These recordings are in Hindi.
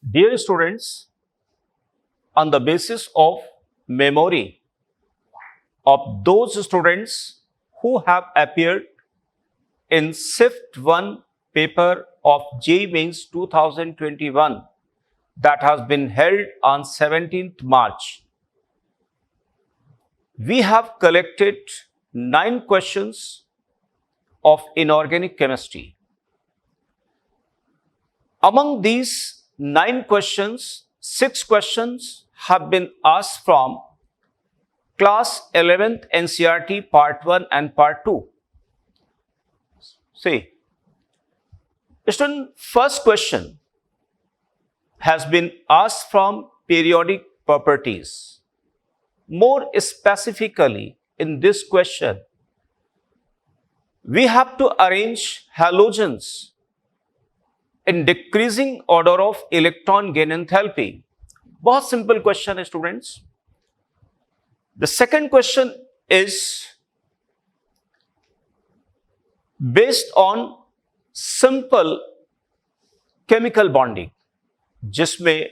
Dear students, on the basis of memory of those students who have appeared in Shift 1 paper of JEE Mains 2021 that has been held on 17th March, we have collected 9 questions of inorganic chemistry. Among these 9 questions, 6 questions have been asked from class 11th NCERT part 1 and part 2. See, student, first question has been asked from periodic properties. More specifically, in this question, we have to arrange halogens in decreasing order of electron gain enthalpy. बहुत simple question है students. The second question is based on simple chemical bonding, जिसमें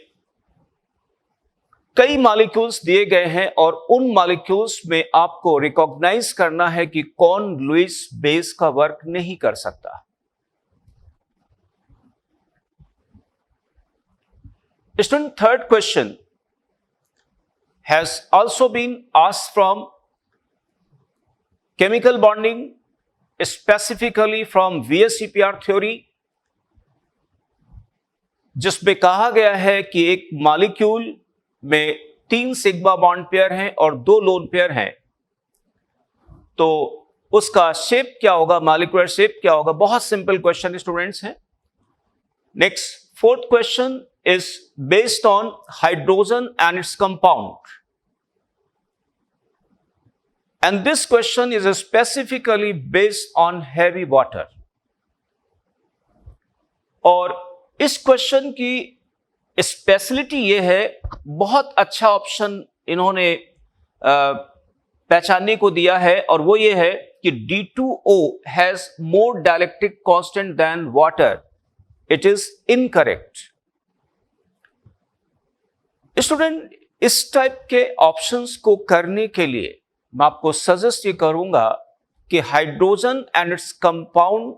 कई मॉलिक्यूल्स दिए गए हैं और उन मॉलिक्यूल्स में आपको रिकॉग्नाइज करना है कि कौन लुईस बेस का वर्क नहीं कर सकता. Student, third question has also been asked from chemical bonding, specifically from VSEPR theory, जिसमें कहा गया है कि एक मॉलिक्यूल में 3 सिग्मा बॉन्ड पेयर हैं और 2 लोन पेयर हैं, तो उसका शेप क्या होगा, मॉलिक्यूलर शेप क्या होगा. बहुत सिंपल क्वेश्चन स्टूडेंट्स हैं. Next, fourth question is based on hydrogen and its compound, and this question is specifically based on heavy water. और इस क्वेश्चन की स्पेशलिटी ये है, बहुत अच्छा ऑप्शन इन्होंने पहचानने को दिया है, और वो ये है कि D2O has more dielectric constant than water. It is incorrect. Student, इस टाइप के ऑप्शंस को करने के लिए मैं आपको सजेस्ट ये करूंगा कि हाइड्रोजन एंड इट्स कंपाउंड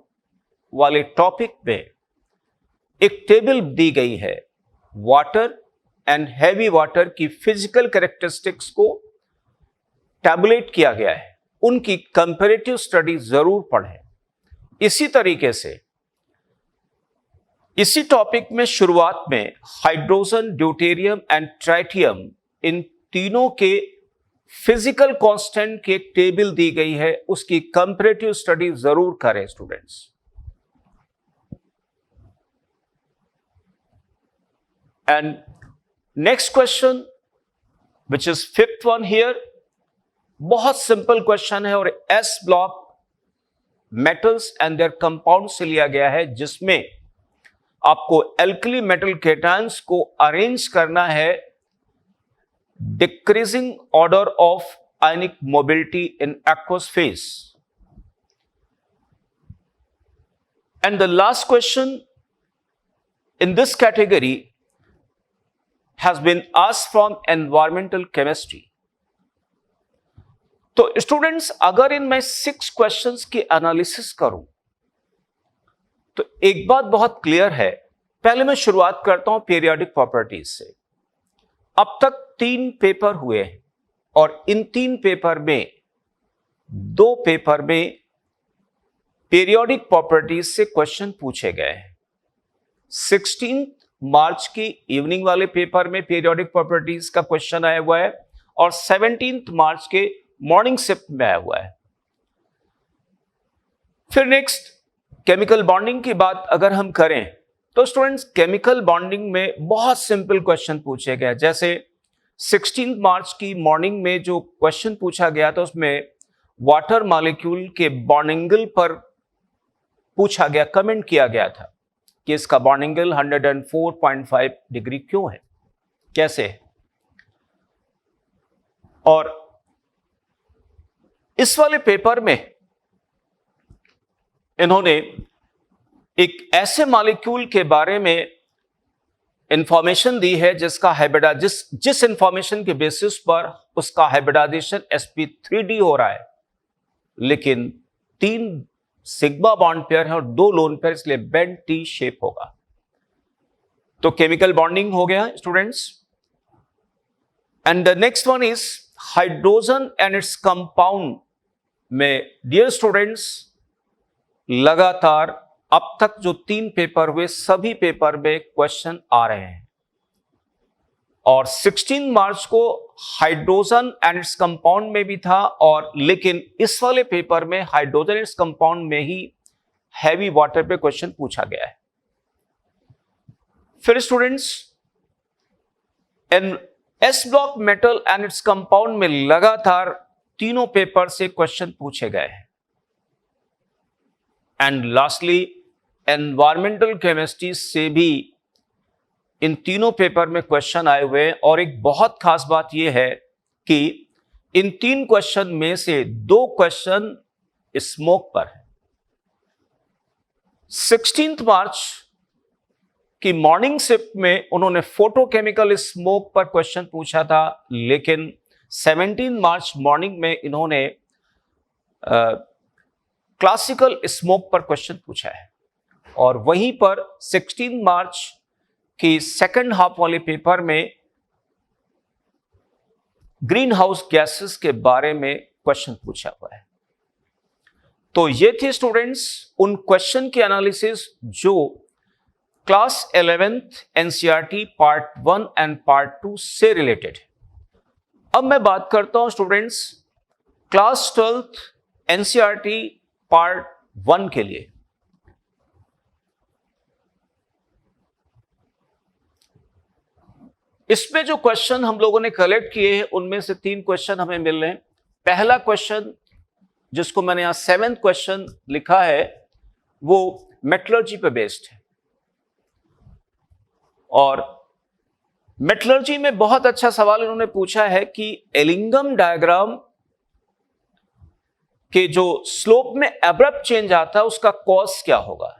वाले टॉपिक पे एक टेबल दी गई है. वाटर एंड हैवी वाटर की फिजिकल कैरेक्टरिस्टिक्स को टैबुलेट किया गया है, उनकी कंपैरेटिव स्टडी जरूर पढ़ें. इसी तरीके से इसी टॉपिक में शुरुआत में हाइड्रोजन, ड्यूटेरियम एंड ट्राइटियम, इन तीनों के फिजिकल कांस्टेंट की एक टेबल दी गई है, उसकी कंपैरेटिव स्टडी जरूर करें students. And next question which is fifth one here, बहुत सिंपल क्वेश्चन है और S block metals and their compound से लिया गया है, जिसमें आपको एल्कली मेटल केटायंस को अरेंज करना है decreasing order of ionic mobility in aqueous phase. And the last question in this category has been asked from environmental chemistry. तो स्टूडेंट्स, अगर इनमें 6 क्वेश्चंस की एनालिसिस करूं तो एक बात बहुत क्लियर है. पहले मैं शुरुआत करता हूं पीरियोडिक प्रॉपर्टीज से. अब तक 3 पेपर हुए हैं और इन 3 पेपर में 2 पेपर में पीरियोडिक प्रॉपर्टीज से क्वेश्चन पूछे गए हैं. 16 मार्च की इवनिंग वाले पेपर में पीरियोडिक प्रॉपर्टीज का क्वेश्चन आया हुआ है और 17 मार्च के मॉर्निंग शिफ्ट में आया हुआ है. फिर नेक्स्ट केमिकल बॉन्डिंग की बात अगर हम करें तो स्टूडेंट्स, केमिकल बॉन्डिंग में बहुत सिंपल क्वेश्चन पूछे गए. जैसे 16 मार्च की मॉर्निंग में जो क्वेश्चन पूछा गया था, उसमें वाटर मॉलिक्यूल के बॉन्ड एंगल पर पूछा गया, कमेंट किया गया था कि इसका बॉन्ड एंगल 104.5 डिग्री क्यों है, कैसे. और इस वाले पेपर में इन्होंने एक ऐसे मॉलिक्यूल के बारे में इंफॉर्मेशन दी है जिसका जिस इंफॉर्मेशन के बेसिस पर उसका हाइब्रिडाइजेशन sp3d हो रहा है, लेकिन 3 सिग्मा बॉन्ड पेयर है और 2 लोन पेयर, इसलिए बेंड टी शेप होगा। तो केमिकल बॉन्डिंग हो गया students. And the next one is hydrogen and its compound में डियर स्टूडेंट्स लगातार अब तक जो 3 पेपर हुए सभी पेपर में क्वेश्चन आ रहे हैं, और 16 मार्च को हाइड्रोजन एंड इट्स कंपाउंड में भी था, और लेकिन इस वाले पेपर में हाइड्रोजन इट्स कंपाउंड में ही हैवी वाटर पे क्वेश्चन पूछा गया है। फिर students in S block metal and its compound में लगातार तीनों पेपर से क्वेश्चन पूछे गए हैं। एंड लास्टली एनवायरमेंटल केमिस्ट्री से भी इन तीनों पेपर में क्वेश्चन आए हुए हैं, और एक बहुत खास बात यह है कि इन 3 क्वेश्चन में से 2 क्वेश्चन स्मोक पर है। 16 मार्च की मॉर्निंग शिफ्ट में उन्होंने फोटोकेमिकल स्मोक पर क्वेश्चन पूछा था, लेकिन 17 मार्च मॉर्निंग में इन्होंने क्लासिकल स्मोक पर क्वेश्चन पूछा है, और वहीं पर 16 मार्च की सेकंड हाफ वाले पेपर में ग्रीन हाउस गैसेस के बारे में क्वेश्चन पूछा हुआ है। तो ये थे स्टूडेंट्स उन क्वेश्चन की एनालिसिस जो class 11th NCERT part 1 and part 2 से रिलेटेड है। अब मैं बात करता हूं students class 12th NCERT part 1 के लिए। इसमें जो क्वेश्चन हम लोगों ने कलेक्ट किए हैं उनमें से 3 क्वेश्चन हमें मिल रहे हैं। पहला क्वेश्चन जिसको मैंने यहां 7th क्वेश्चन लिखा है वो मेटलर्जी पे बेस्ड है, और मेटलर्जी में बहुत अच्छा सवाल इन्होंने पूछा है कि एलिंगम डायग्राम के जो स्लोप में एब्रप्ट चेंज आता है उसका कॉज क्या होगा।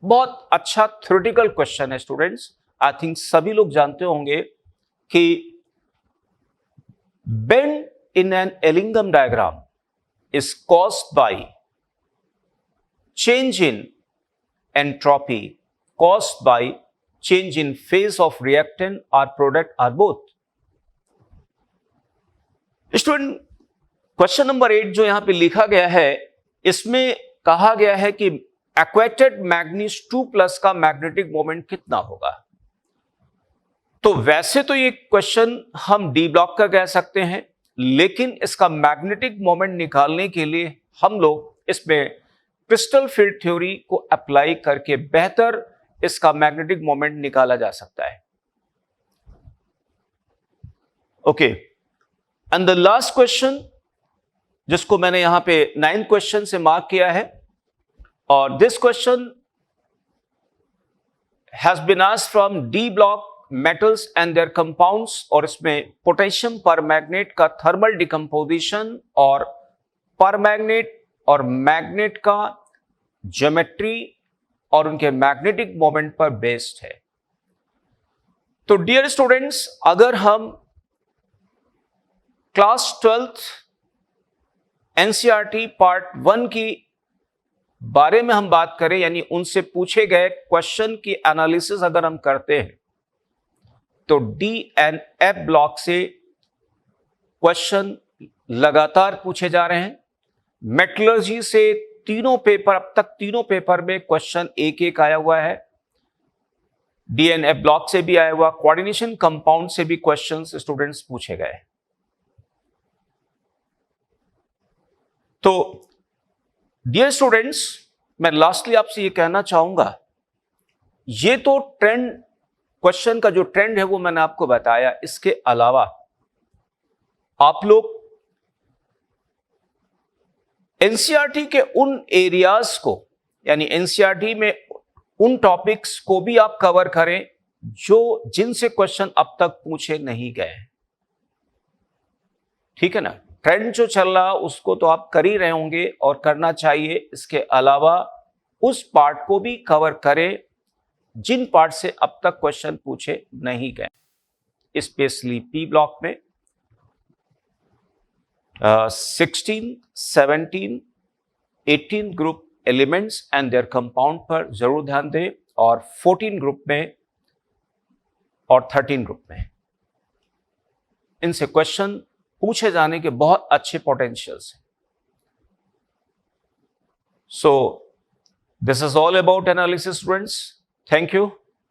बहुत अच्छा थ्योरेटिकल क्वेश्चन है स्टूडेंट्स। आई थिंक सभी लोग जानते होंगे कि bend in an Ellingham diagram is caused by change in entropy caused by change in phase of reactant or product or both. Student question number 8 जो यहां पे लिखा गया है, इसमें कहा गया है कि एक्वेटेड मैग्नीज 2+ का मैग्नेटिक मोमेंट कितना होगा। तो वैसे तो ये क्वेश्चन हम डी ब्लॉक का कह सकते हैं, लेकिन इसका मैग्नेटिक मोमेंट निकालने के लिए हम लोग इसमें क्रिस्टल फील्ड थ्योरी को अप्लाई करके बेहतर इसका मैग्नेटिक मोमेंट निकाला जा सकता है। Okay, and the last question जिसको मैंने यहां पे 9th क्वेश्चन से मार्क किया है, और this question has been asked from D block metals and their compounds, और इसमें पोटेशियम परमैग्नेट का थर्मल डिकम्पोजिशन और परमैग्नेट और मैग्नेट का ज्योमेट्री और उनके मैग्नेटिक मोमेंट पर बेस्ड है। तो डियर स्टूडेंट्स, अगर हम क्लास 12th एनसीईआरटी पार्ट 1 की बारे में हम बात करें, यानी उनसे पूछे गए क्वेश्चन की एनालिसिस अगर हम करते हैं, तो डी एंड एफ ब्लॉक से क्वेश्चन लगातार पूछे जा रहे हैं। मेटलर्जी से तीनों पेपर, अब तक तीनों पेपर में क्वेश्चन एक आया हुआ है। डीएनएफ ब्लॉक से भी आया हुआ, कोऑर्डिनेशन कंपाउंड से भी क्वेश्चंस स्टूडेंट्स पूछे गए। तो डियर स्टूडेंट्स, मैं लास्टली आपसे ये कहना चाहूंगा, ये तो ट्रेंड, क्वेश्चन का जो ट्रेंड है वो मैंने आपको बताया। इसके अलावा आप लोग एनसीईआरटी के उन एरियाज को, यानी एनसीईआरटी में उन टॉपिक्स को भी आप कवर करें जो जिनसे क्वेश्चन अब तक पूछे नहीं गए। ठीक है ना, ट्रेंड जो चल रहा उसको तो आप कर ही रहे होंगे और करना चाहिए। इसके अलावा उस पार्ट को भी कवर करें जिन पार्ट से अब तक क्वेश्चन पूछे नहीं गए, स्पेशली पी ब्लॉक में 16, 17, 18 group elements and their compound पर जरूर ध्यान दें, और 14 ग्रुप में और 13 ग्रुप में इनसे क्वेश्चन पूछे जाने के बहुत अच्छे पोटेंशियल्स हैं. So this is all about analysis, students. Thank you.